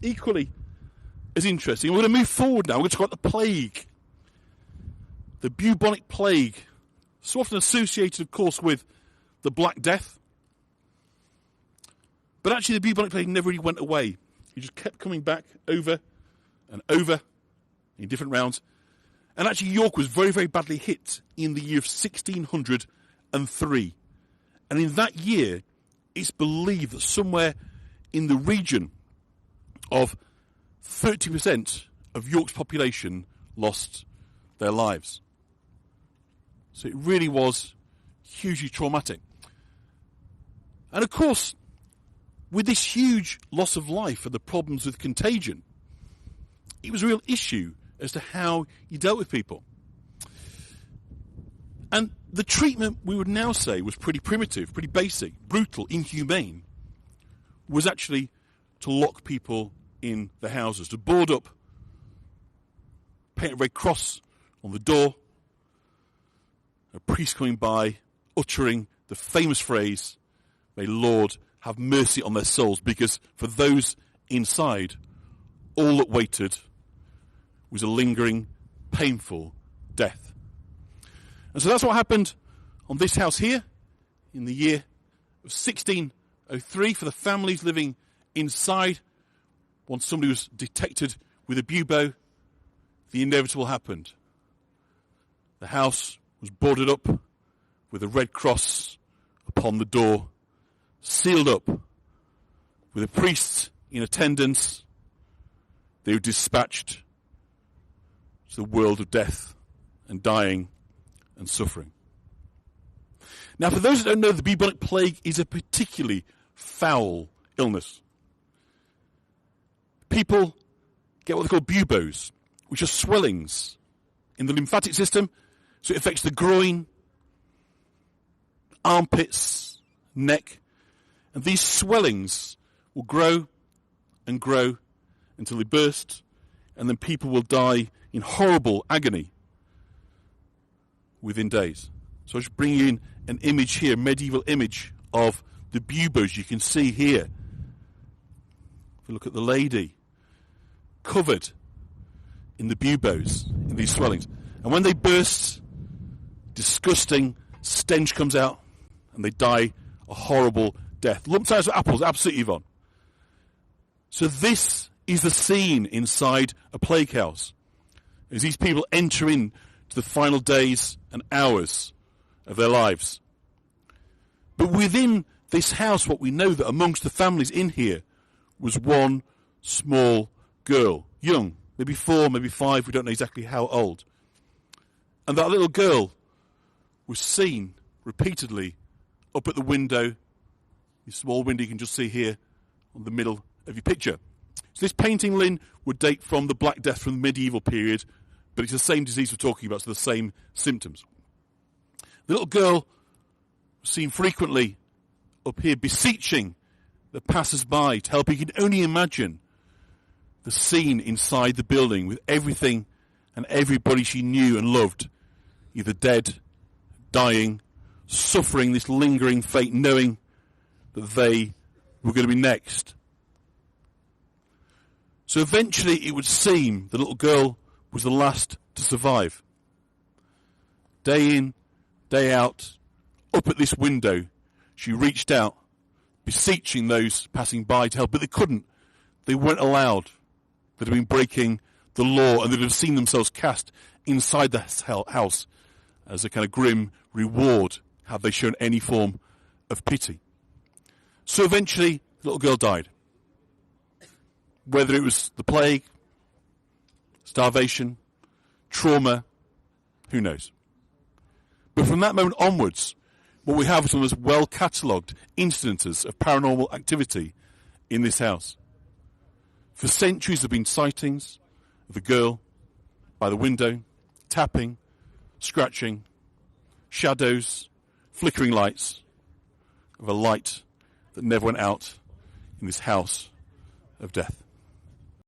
equally as interesting. We're going to move forward now. We're going to talk about the plague. The bubonic plague. So often associated, of course, with the Black Death. But actually the bubonic plague never really went away. It just kept coming back over and over in different rounds. And actually York was very, very badly hit in the year of 1603. And in that year, it's believed that somewhere in the region of 30% of York's population lost their lives. So it really was hugely traumatic. And of course, with this huge loss of life and the problems with contagion, it was a real issue as to how you dealt with people. And the treatment, we would now say, was pretty primitive, pretty basic, brutal, inhumane, was actually to lock people in the houses, to board up, paint a red cross on the door, a priest coming by, uttering the famous phrase, "May Lord have mercy on their souls," because for those inside, all that waited was a lingering, painful death. And so that's what happened on this house here in the year of 1603 for the families living inside. Once somebody was detected with a bubo, the inevitable happened. The house was boarded up with a red cross upon the door, sealed up with a priest in attendance. They were dispatched to the world of death and dying and suffering. Now, for those that don't know, the bubonic plague is a particularly foul illness. People get what they call buboes, which are swellings in the lymphatic system. So it affects the groin, armpits, neck. And these swellings will grow and grow until they burst, and then people will die in horrible agony within days. So I'll just bring you in an image here, medieval image of the buboes you can see here. If you look at the lady, covered in the buboes, in these swellings. And when they burst, disgusting stench comes out, and they die a horrible death. Lump size of apples, absolutely, Yvonne. So this is the scene inside a plague house, as these people enter in to the final days and hours of their lives. But within this house, what we know that amongst the families in here was one small girl, young, maybe 4, maybe 5, we don't know exactly how old. And that little girl was seen repeatedly up at the window, the small window you can just see here on the middle of your picture. So this painting, Lynn, would date from the Black Death, from the medieval period, but it's the same disease we're talking about, so the same symptoms. The little girl was seen frequently up here beseeching the passers-by to help. You can only imagine the scene inside the building with everything and everybody she knew and loved, either dead, dying, suffering this lingering fate, knowing that they were going to be next. So eventually it would seem the little girl was the last to survive. Day in, day out, up at this window, she reached out, beseeching those passing by to help, but they couldn't. They weren't allowed. They'd have been breaking the law, and they'd have seen themselves cast inside the house as a kind of grim reward had they shown any form of pity. So eventually, the little girl died. Whether it was the plague, starvation, trauma, who knows? But from that moment onwards, what we have is one of those well-catalogued instances of paranormal activity in this house. For centuries there have been sightings of a girl by the window, tapping, scratching, shadows, flickering lights of a light that never went out in this house of death.